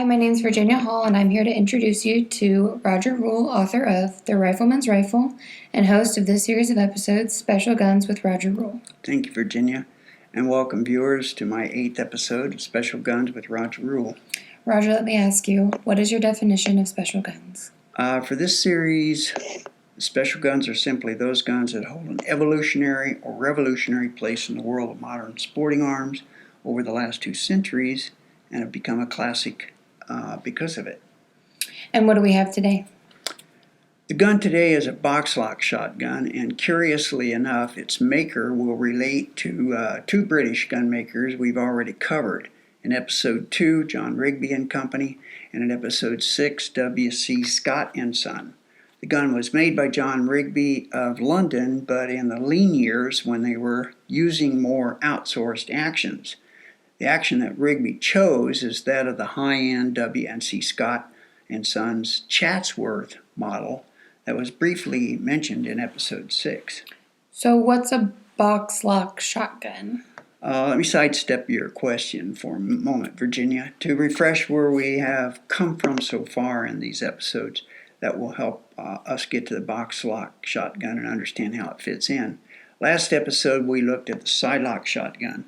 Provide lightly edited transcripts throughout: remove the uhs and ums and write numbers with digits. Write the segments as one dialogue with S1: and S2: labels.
S1: my name is Virginia Hall, and I'm here to introduce you to Roger Rule, author of The Rifleman's Rifle, and host of this series of episodes, Special Guns with Roger Rule.
S2: Thank you, Virginia, and welcome viewers to my 8th episode of Special Guns with Roger Rule.
S1: Roger, let me ask you, what is your definition of special guns?
S2: For this series, special guns are simply those guns that hold an evolutionary or revolutionary place in the world of modern sporting arms over the last 2 centuries and have become a classic because of it.
S1: And what do we have today?
S2: The gun today is a boxlock shotgun, and curiously enough, its maker will relate to 2 British gun makers we've already covered. In episode 2, John Rigby and Company, and in episode 6, W.C. Scott and Son. The gun was made by John Rigby of London, but in the lean years when they were using more outsourced actions. The action that Rigby chose is that of the high-end W.C. Scott and Son's Chatsworth model that was briefly mentioned in episode 6.
S1: So what's a boxlock shotgun?
S2: Let me sidestep your question for a moment, Virginia, to refresh where we have come from so far in these episodes. That will help us get to the boxlock shotgun and understand how it fits in. Last episode, we looked at the sidelock shotgun.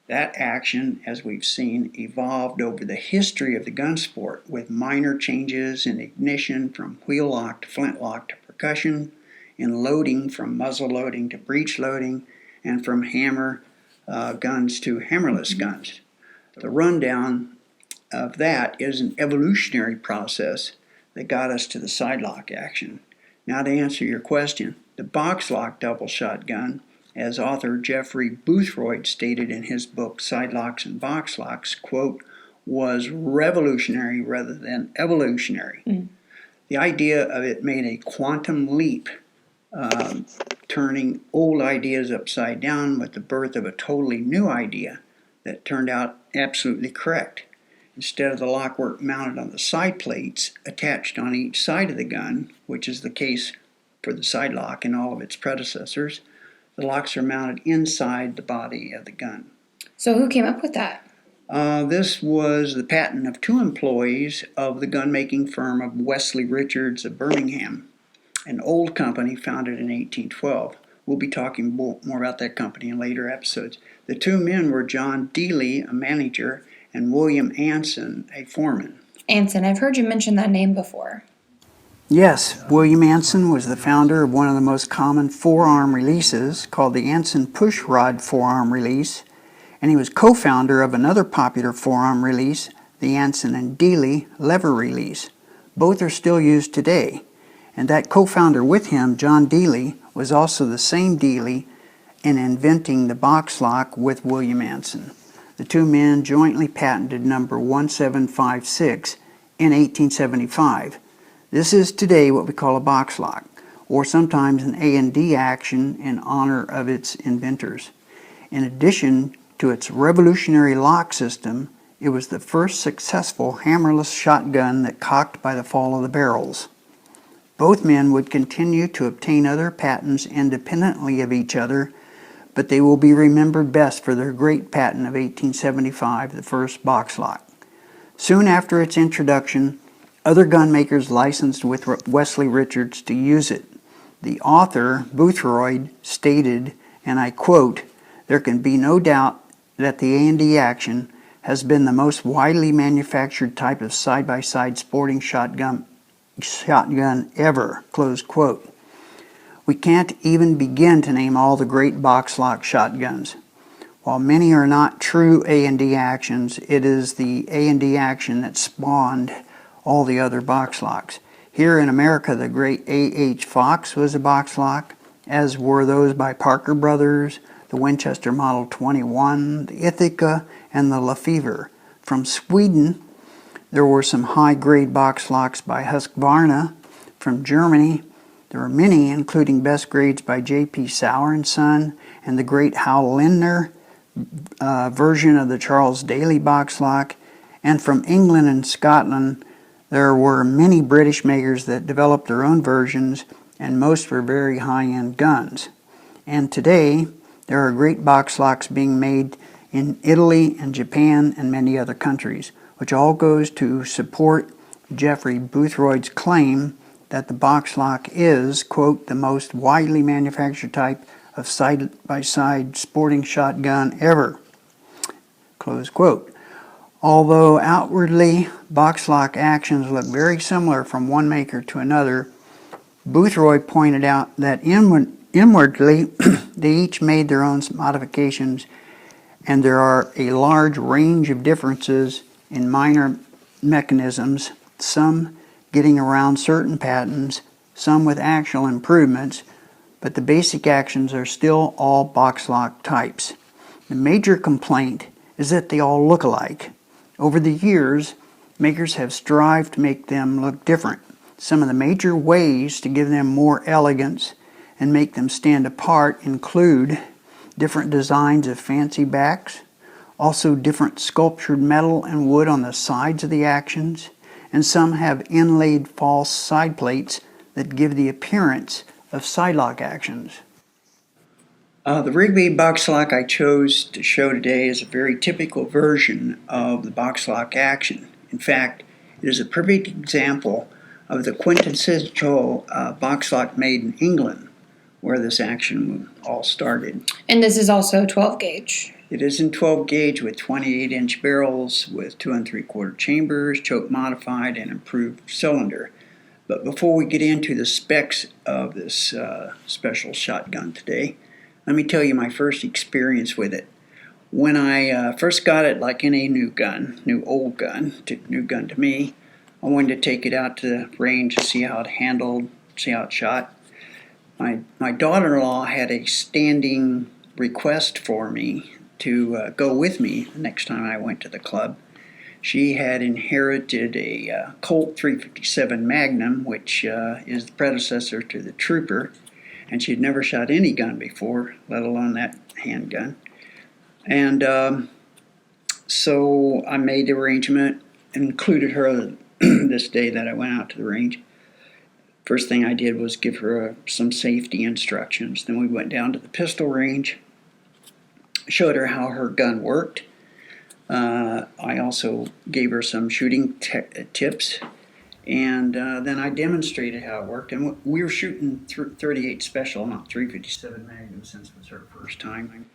S2: That action, as we've seen, evolved over the history of the gun sport with minor changes in ignition from wheel lock to flintlock to percussion, in loading from muzzle loading to breech loading, and from hammer guns to hammerless guns. The rundown of that is an evolutionary process that got us to the sidelock action. Now to answer your question, the boxlock double shotgun, as author Jeffrey Boothroyd stated in his book Sidelocks and Boxlocks, quote, was revolutionary rather than evolutionary. The idea of it made a quantum leap, turning old ideas upside down with the birth of a totally new idea that turned out absolutely correct. Instead of the lockwork mounted on the side plates attached on each side of the gun, which is the case for the sidelock and all of its predecessors, the locks are mounted inside the body of the gun.
S1: So who came up with that?
S2: This was the patent of 2 employees of the gun-making firm of Wesley Richards of Birmingham, an old company founded in 1812. We'll be talking more about that company in later episodes. The 2 men were John Dealey, a manager, and William Anson, a foreman.
S1: Anson, I've heard you mention that name before.
S2: Yes, William Anson was the founder of one of the most common forearm releases called the Anson push rod forearm release, and he was co-founder of another popular forearm release, the Anson and Dealey lever release. Both are still used today, and that co-founder with him, John Dealey, was also the same Dealey in inventing the box lock with William Anson. The 2 men jointly patented number 1756 in 1875. This is today what we call a box lock, or sometimes an A&D action in honor of its inventors. In addition to its revolutionary lock system, it was the first successful hammerless shotgun that cocked by the fall of the barrels. Both men would continue to obtain other patents independently of each other, but they will be remembered best for their great patent of 1875, the first box lock. Soon after its introduction, other gun makers licensed with Wesley Richards to use it. The author, Boothroyd, stated, and I quote, "There can be no doubt that the A&D action has been the most widely manufactured type of side-by-side sporting shotgun ever," close quote. We can't even begin to name all the great boxlock shotguns. While many are not true A&D actions, it is the A&D action that spawned all the other box locks. Here in America, the great A.H. Fox was a box lock, as were those by Parker Brothers, the Winchester Model 21, the Ithaca, and the Lefevre. From Sweden, there were some high-grade box locks by Husqvarna. From Germany, there were many, including best grades by J.P. Sauer & Son and the great Hal Lindner version of the Charles Daly box lock. And from England and Scotland, there were many British makers that developed their own versions, and most were very high-end guns. And today, there are great box locks being made in Italy and Japan and many other countries. which all goes to support Jeffrey Boothroyd's claim that the boxlock is, quote, the most widely manufactured type of side-by-side sporting shotgun ever, close quote. Although outwardly boxlock actions look very similar from one maker to another, Boothroyd pointed out that inwardly they each made their own modifications, and there are a large range of differences in minor mechanisms, some getting around certain patents, some with actual improvements, but the basic actions are still all boxlock types. The major complaint is that they all look alike. Over the years, makers have strived to make them look different. Some of the major ways to give them more elegance and make them stand apart include different designs of fancy backs, also different sculptured metal and wood on the sides of the actions, and some have inlaid false side plates that give the appearance of sidelock actions. The Rigby boxlock I chose to show today is a very typical version of the boxlock action. In fact, it is a perfect example of the quintessential boxlock made in England, where this action all started.
S1: And this is also 12 gauge.
S2: It is in 12 gauge with 28-inch barrels with 2 3/4 chambers, choke modified, and improved cylinder. But before we get into the specs of this special shotgun today, let me tell you my first experience with it. When I first got it, like any new gun to me, I wanted to take it out to the range to see how it handled, see how it shot. My daughter-in-law had a standing request for me to go with me the next time I went to the club. She had inherited a Colt 357 Magnum, which is the predecessor to the Trooper, and she'd never shot any gun before, let alone that handgun. And so I made the arrangement and included her this day that I went out to the range. First thing I did was give her some safety instructions. Then we went down to the pistol range, showed her how her gun worked. I also gave her some shooting tips, and then I demonstrated how it worked. And we were shooting 38 Special, not 357 Magnum, since it was her first time.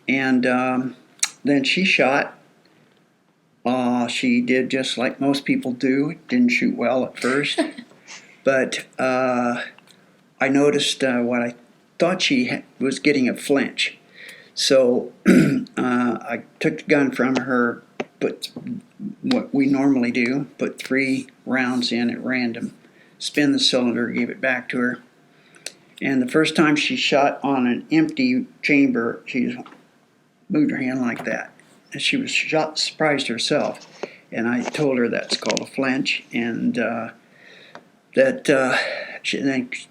S2: And then she shot. She did just like most people do. Didn't shoot well at first, but I noticed what I thought she was getting a flinch. So I took the gun from her, put what we normally do, put 3 rounds in at random, spin the cylinder, gave it back to her. And the first time she shot on an empty chamber, she moved her hand like that. And she was surprised herself. And I told her that's called a flinch, and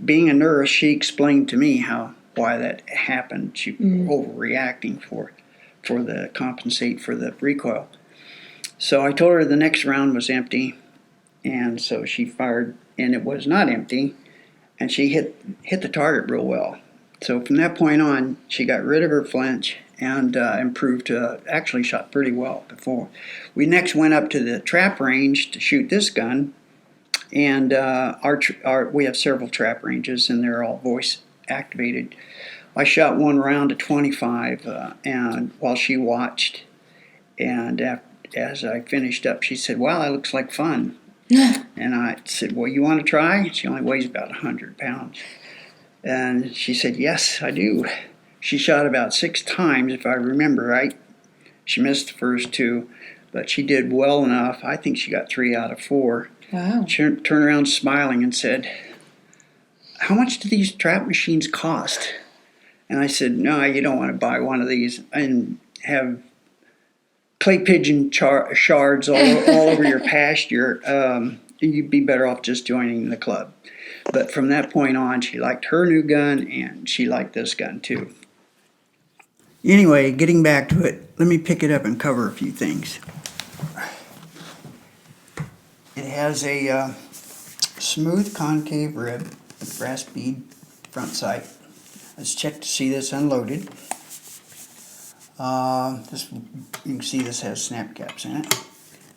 S2: being a nurse, she explained to me why that happened. She overreacting for the compensate for the recoil. So I told her the next round was empty, and so she fired, and it was not empty, and she hit the target real well. So from that point on, she got rid of her flinch and improved to actually shot pretty well before. We next went up to the trap range to shoot this gun, and we have several trap ranges, and they're all voice activated. I shot one round to 25, and while she watched, and as I finished up, she said, "Wow, that looks like fun." And I said, "Well, you want to try?" She only weighs about 100 pounds. And she said, "Yes, I do." She shot about 6 times, if I remember right. She missed the first 2, but she did well enough. I think she got 3 out of 4.
S1: Wow.
S2: She turned around smiling and said, "How much do these trap machines cost?" And I said, "No, you don't want to buy one of these and have clay pigeon shards all over your pasture. You'd be better off just joining the club." But from that point on, she liked her new gun, and she liked this gun too. Anyway, getting back to it, let me pick it up and cover a few things. It has a smooth concave rib with brass bead front sight. Let's check to see this unloaded. You can see this has snap caps in it.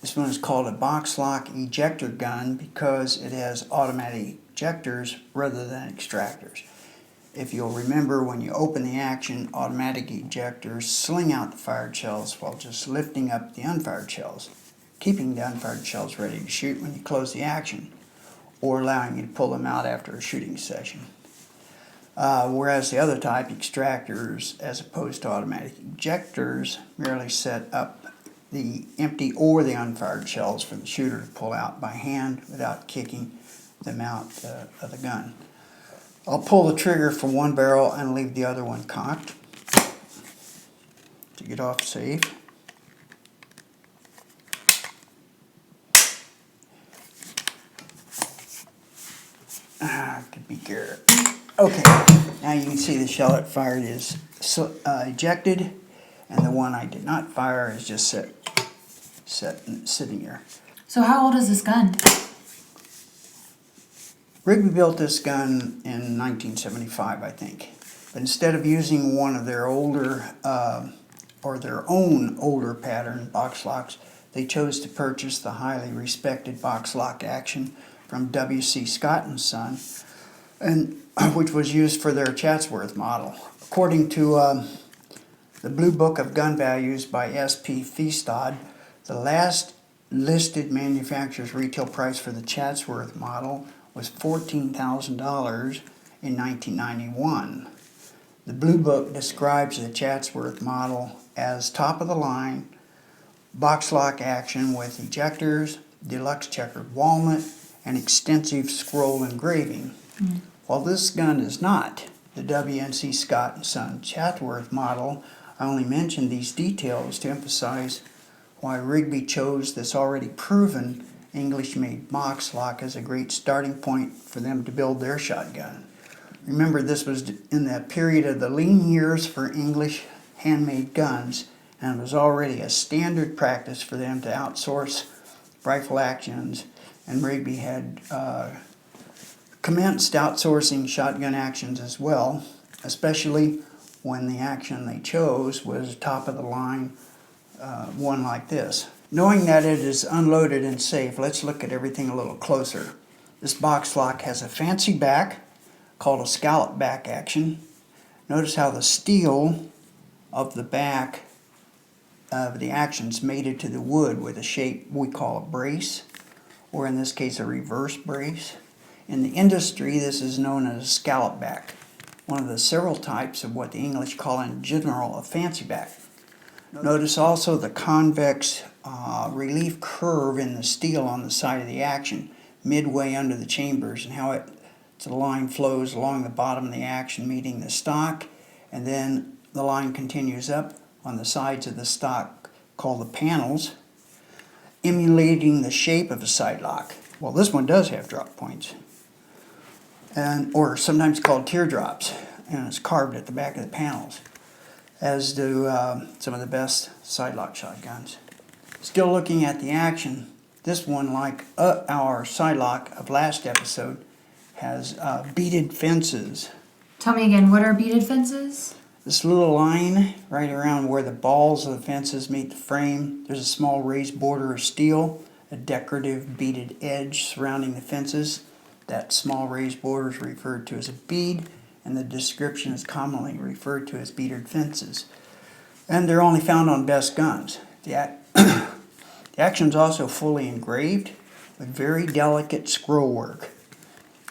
S2: This one is called a boxlock ejector gun because it has automatic ejectors rather than extractors. If you'll remember, when you open the action, automatic ejectors sling out the fired shells while just lifting up the unfired shells, keeping the unfired shells ready to shoot when you close the action, or allowing you to pull them out after a shooting session. Whereas the other type, extractors, as opposed to automatic ejectors, merely set up the empty or the unfired shells for the shooter to pull out by hand without kicking them out of the gun. I'll pull the trigger from one barrel and leave the other one cocked to get off safe. Could be good. Okay, now you can see the shell that fired is ejected, and the one I did not fire is just sitting here.
S1: So how old is this gun?
S2: Rigby built this gun in 1975, I think. But instead of using one of their older, or their own older pattern box locks, they chose to purchase the highly respected box lock action from W.C. Scott & Son, and which was used for their Chatsworth model. According to the Blue Book of Gun Values by S.P. Feastad, the last listed manufacturer's retail price for the Chatsworth model was $14,000 in 1991. The Blue Book describes the Chatsworth model as top-of-the-line box lock action with ejectors, deluxe checkered walnut, and extensive scroll engraving. While this gun is not the W.C. Scott & Son Chatsworth model, I only mention these details to emphasize why Rigby chose this already proven English-made box lock as a great starting point for them to build their shotgun. Remember, this was in that period of the lean years for English handmade guns, and it was already a standard practice for them to outsource rifle actions, and Rigby had commenced outsourcing shotgun actions as well, especially when the action they chose was top-of-the-line one like this. Knowing that it is unloaded and safe, let's look at everything a little closer. This box lock has a fancy back called a scallop back action. Notice how the steel of the back of the action's mated to the wood with a shape we call a brace, or in this case a reverse brace. In the industry, this is known as a scallop back, one of the several types of what the English call in general a fancy back. Notice also the convex relief curve in the steel on the side of the action, midway under the chambers, and how the line flows along the bottom of the action meeting the stock, and then the line continues up on the sides of the stock called the panels, emulating the shape of a side lock. Well, this one does have drop points, or sometimes called teardrops, and it's carved at the back of the panels, as do some of the best side lock shotguns. Still looking at the action, this one, like our side lock of last episode, has beaded fences.
S1: Tell me again, what are beaded fences?
S2: This little line right around where the balls of the fences meet the frame, there's a small raised border of steel, a decorative beaded edge surrounding the fences. That small raised border is referred to as a bead, and the description is commonly referred to as beaded fences. And they're only found on best guns. The action is also fully engraved with very delicate scroll work.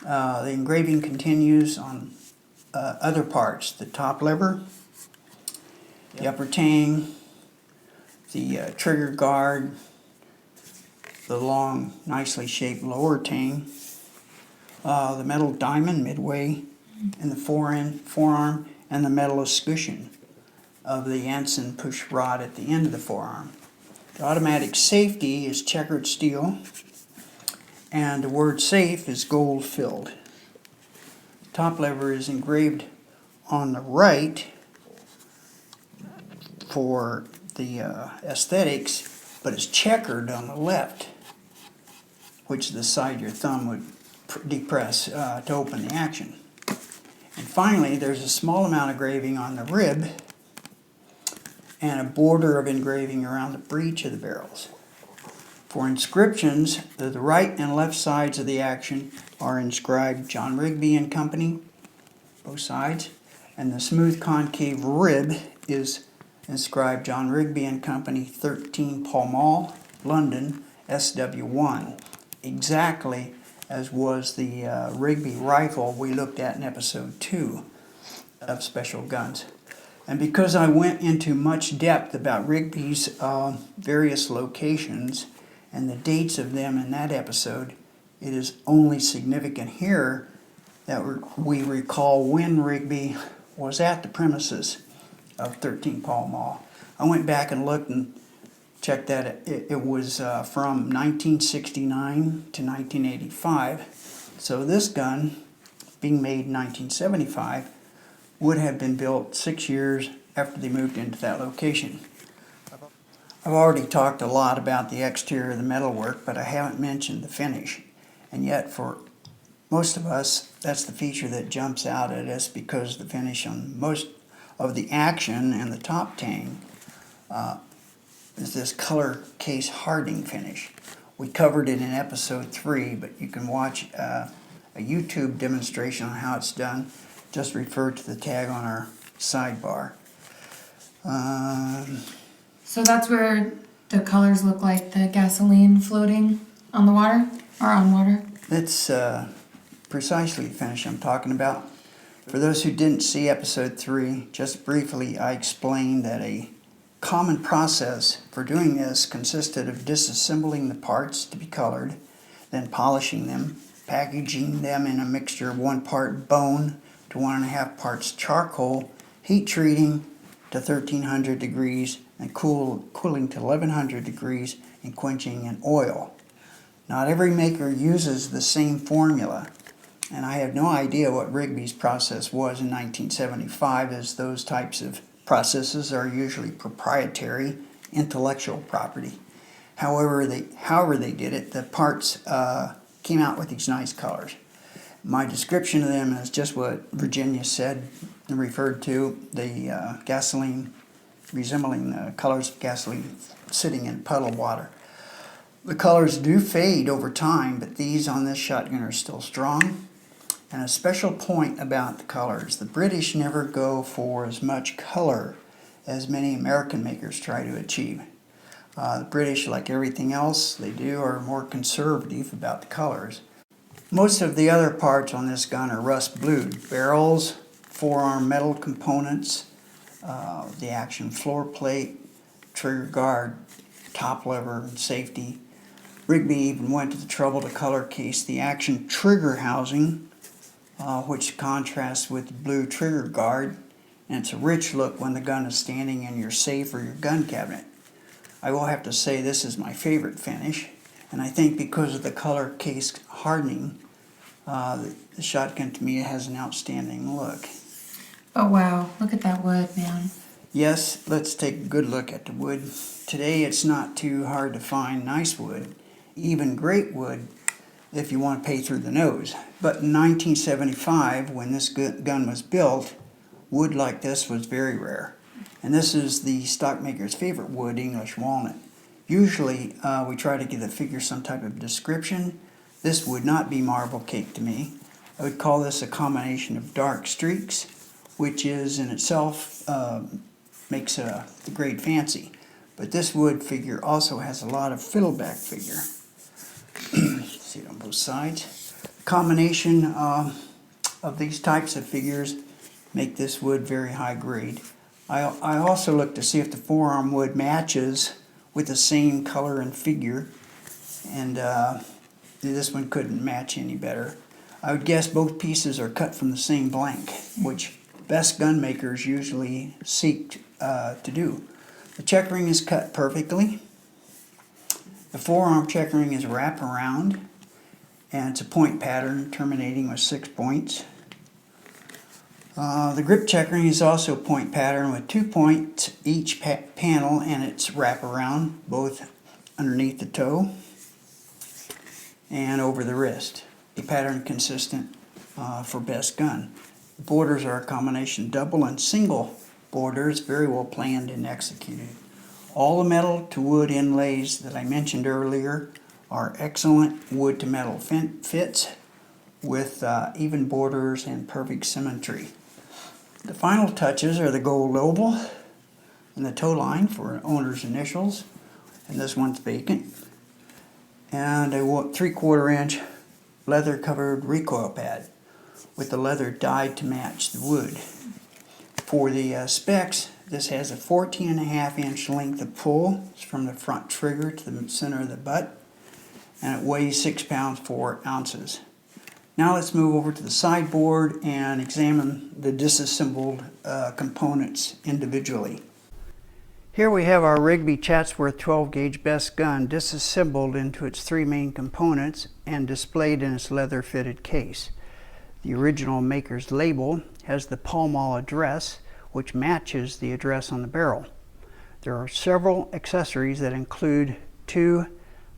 S2: The engraving continues on other parts, the top lever, the upper tang, the trigger guard, the long, nicely shaped lower tang, the metal diamond midway in the forearm, and the metal escutcheon of the Anson push rod at the end of the forearm. The automatic safety is checkered steel, and the word safe is gold filled. The top lever is engraved on the right for the aesthetics, but it's checkered on the left, which is the side your thumb would depress to open the action. And finally, there's a small amount of engraving on the rib and a border of engraving around the breech of the barrels. For inscriptions, the right and left sides of the action are inscribed John Rigby and Company, both sides, and the smooth concave rib is inscribed John Rigby and Company, 13 Pall Mall, London, SW1, exactly as was the Rigby rifle we looked at in episode 2 of Special Guns. And because I went into much depth about Rigby's various locations and the dates of them in that episode, it is only significant here that we recall when Rigby was at the premises of 13 Pall Mall. I went back and looked and checked that it was from 1969 to 1985. So this gun, being made in 1975, would have been built 6 years after they moved into that location. I've already talked a lot about the exterior of the metalwork, but I haven't mentioned the finish. And yet for most of us, that's the feature that jumps out at us, because the finish on most of the action and the top tang is this color case hardening finish. We covered it in episode 3, but you can watch a YouTube demonstration on how it's done. Just refer to the tag on our sidebar.
S1: So that's where the colors look like the gasoline floating on the water, or on water?
S2: That's precisely the finish I'm talking about. For those who didn't see episode 3, just briefly I explained that a common process for doing this consisted of disassembling the parts to be colored, then polishing them, packaging them in a mixture of 1 part bone to 1.5 parts charcoal, heat treating to 1300 degrees and cooling to 1100 degrees and quenching in oil. Not every maker uses the same formula, and I have no idea what Rigby's process was in 1975, as those types of processes are usually proprietary, intellectual property. However they did it, the parts came out with these nice colors. My description of them is just what Virginia said and referred to, the gasoline, resembling the colors of gasoline sitting in puddle water. The colors do fade over time, but these on this shotgun are still strong. And a special point about the colors, the British never go for as much color as many American makers try to achieve. The British, like everything else they do, are more conservative about the colors. Most of the other parts on this gun are rust blued. Barrels, forearm metal components, the action floor plate, trigger guard, top lever, and safety. Rigby even went to the trouble to color case the action trigger housing, which contrasts with the blue trigger guard, and it's a rich look when the gun is standing in your safe or your gun cabinet. I will have to say this is my favorite finish, and I think because of the color case hardening, the shotgun to me has an outstanding look.
S1: Oh wow, look at that wood, man.
S2: Yes, let's take a good look at the wood. Today it's not too hard to find nice wood, even great wood, if you want to pay through the nose. But in 1975, when this gun was built, wood like this was very rare. And this is the stockmaker's favorite wood, English walnut. Usually we try to give the figure some type of description. This would not be marble cake to me. I would call this a combination of dark streaks, which is in itself makes the grade fancy. But this wood figure also has a lot of fiddleback figure. See it on both sides. Combination of these types of figures make this wood very high grade. I also look to see if the forearm wood matches with the same color and figure, and this one couldn't match any better. I would guess both pieces are cut from the same blank, which best gun makers usually seek to do. The checkering is cut perfectly. The forearm checkering is wraparound, and it's a point pattern terminating with 6 points. The grip checkering is also point pattern with 2 points each panel, and it's wraparound both underneath the toe and over the wrist. A pattern consistent for best gun. The borders are a combination double and single borders, very well planned and executed. All the metal to wood inlays that I mentioned earlier are excellent wood to metal fits with even borders and perfect symmetry. The final touches are the gold oval and the toe line for owner's initials, and this one's vacant, and a 3/4 inch leather covered recoil pad with the leather dyed to match the wood. For the specs, this has a 14.5 inch length of pull from the front trigger to the center of the butt, and it weighs 6 pounds 4 ounces. Now let's move over to the sideboard and examine the disassembled components individually. Here we have our Rigby Chatsworth 12 gauge best gun disassembled into its 3 main components and displayed in its leather fitted case. The original maker's label has the Pall Mall address, which matches the address on the barrel. There are several accessories that include 2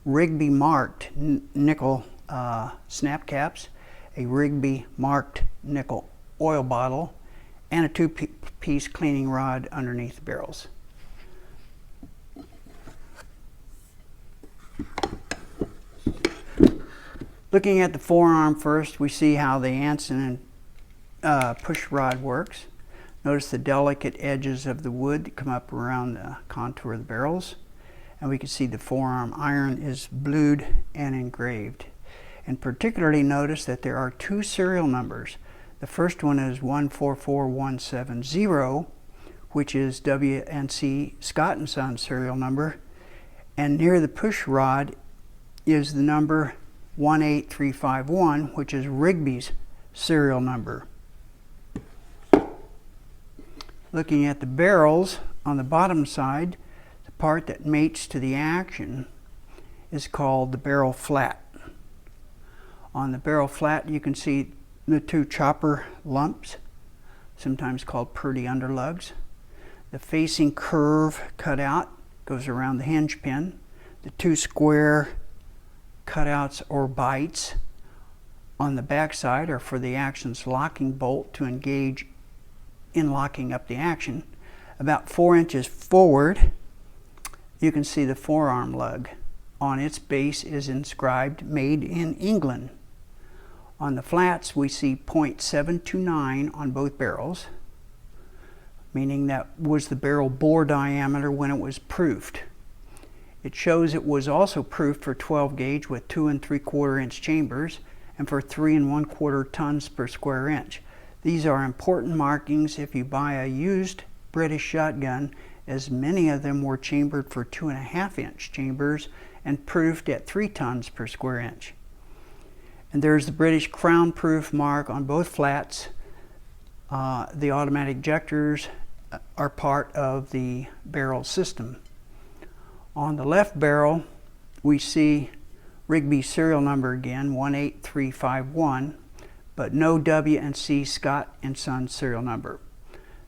S2: Rigby marked nickel snap caps, a Rigby marked nickel oil bottle, and a 2-piece cleaning rod underneath the barrels. Looking at the forearm first, we see how the Anson push rod works. Notice the delicate edges of the wood that come up around the contour of the barrels. And we can see the forearm iron is blued and engraved. And particularly notice that there are 2 serial numbers. The first one is 144170, which is W&C Scott & Son serial number. And near the push rod is the number 18351, which is Rigby's serial number. Looking at the barrels, on the bottom side, the part that mates to the action is called the barrel flat. On the barrel flat, you can see the 2 chopper lumps, sometimes called Purdy underlugs. The facing curve cutout goes around the hinge pin. The 2 square cutouts or bites on the back side are for the action's locking bolt to engage in locking up the action. About 4 inches forward, you can see the forearm lug. On its base is inscribed "Made in England." On the flats, we see .729 on both barrels, meaning that was the barrel bore diameter when it was proofed. It shows it was also proofed for 12 gauge with 2 3/4 inch chambers and for 3 1/4 tons per square inch. These are important markings if you buy a used British shotgun, as many of them were chambered for 2 1/2 inch chambers and proofed at 3 tons per square inch. And there's the British crown proof mark on both flats. The automatic ejectors are part of the barrel system. On the left barrel, we see Rigby serial number again, 18351, but no W&C Scott & Son serial number.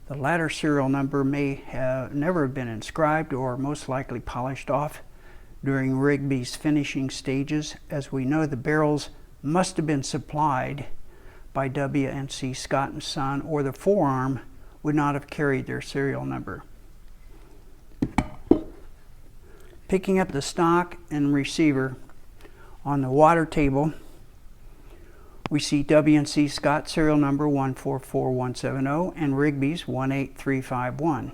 S2: The latter serial number may have never been inscribed or most likely polished off during Rigby's finishing stages, as we know the barrels must have been supplied by W&C Scott & Son, or the forearm would not have carried their serial number. Picking up the stock and receiver on the water table, we see W&C Scott serial number 144170 and Rigby's 18351.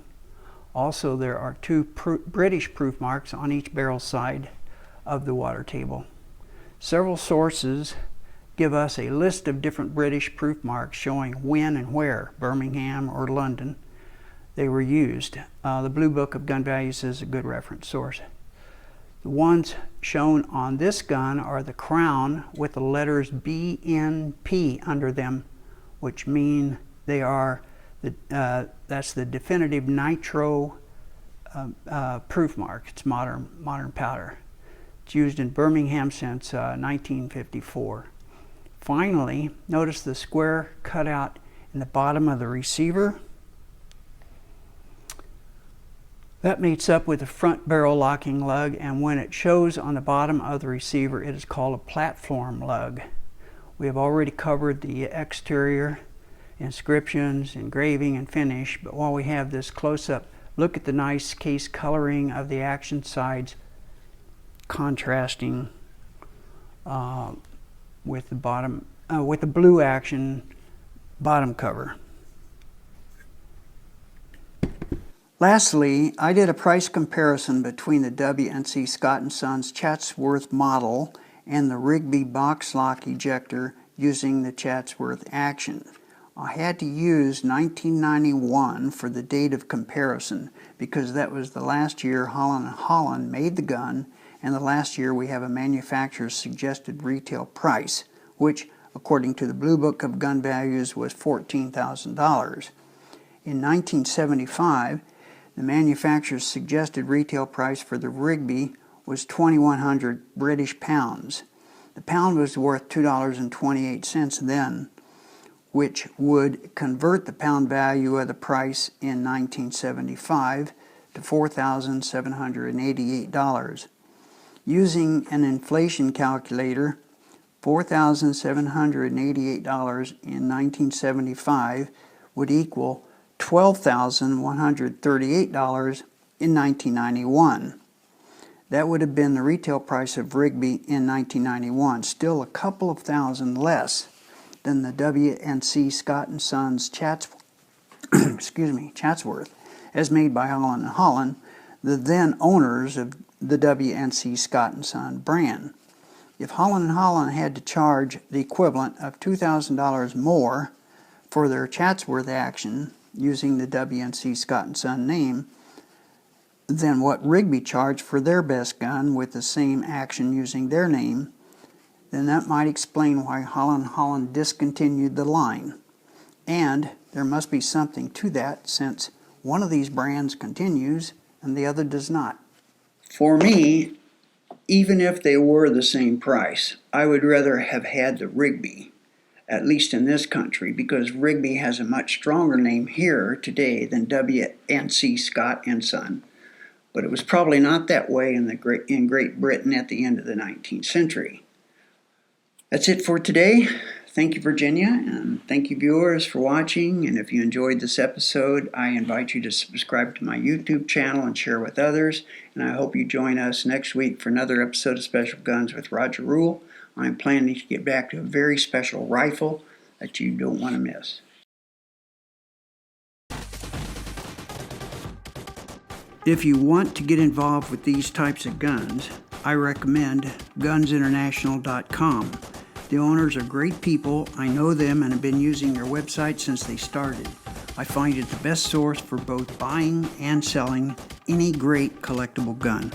S2: Also, there are 2 British proof marks on each barrel side of the water table. Several sources give us a list of different British proof marks showing when and where, Birmingham or London, they were used. The Blue Book of Gun Values is a good reference source. The ones shown on this gun are the crown with the letters BNP under them, which mean they are that's the definitive nitro proof mark. It's modern powder. It's used in Birmingham since 1954. Finally, notice the square cutout in the bottom of the receiver. That meets up with the front barrel locking lug, and when it shows on the bottom of the receiver, it is called a platform lug. We have already covered the exterior inscriptions, engraving, and finish, but while we have this close-up Look at the nice case coloring of the action sides, contrasting with the bottom, with the blue action bottom cover. Lastly, I did a price comparison between the W&C Scott & Sons Chatsworth model and the Rigby boxlock ejector using the Chatsworth action. I had to use 1991 for the date of comparison because that was the last year Holland & Holland made the gun and the last year we have a manufacturer's suggested retail price, which, according to the Blue Book of Gun Values, was $14,000. In 1975, the manufacturer's suggested retail price for the Rigby was 2,100 British pounds. The pound was worth $2.28 then, which would convert the pound value of the price in 1975 to $4,788. Using an inflation calculator, $4,788 in 1975 would equal $12,138 in 1991. That would have been the retail price of Rigby in 1991, still a couple of thousand less than the W&C Scott & Sons Chatsworth, as made by Holland & Holland, the then owners of the W&C Scott & Son brand. If Holland & Holland had to charge the equivalent of $2,000 more for their Chatsworth action using the W&C Scott & Son name than what Rigby charged for their best gun with the same action using their name, then that might explain why Holland & Holland discontinued the line. And there must be something to that, since one of these brands continues and the other does not. For me, even if they were the same price, I would rather have had the Rigby, at least in this country, because Rigby has a much stronger name here today than W&C Scott & Son. But it was probably not that way in Great Britain at the end of the 19th century. That's it for today. Thank you, Virginia, and thank you, viewers, for watching. And if you enjoyed this episode, I invite you to subscribe to my YouTube channel and share with others. And I hope you join us next week for another episode of Special Guns with Roger Rule. I'm planning to get back to a very special rifle that you don't want to miss. If you want to get involved with these types of guns, I recommend gunsinternational.com. The owners are great people. I know them and have been using their website since they started. I find it the best source for both buying and selling any great collectible gun.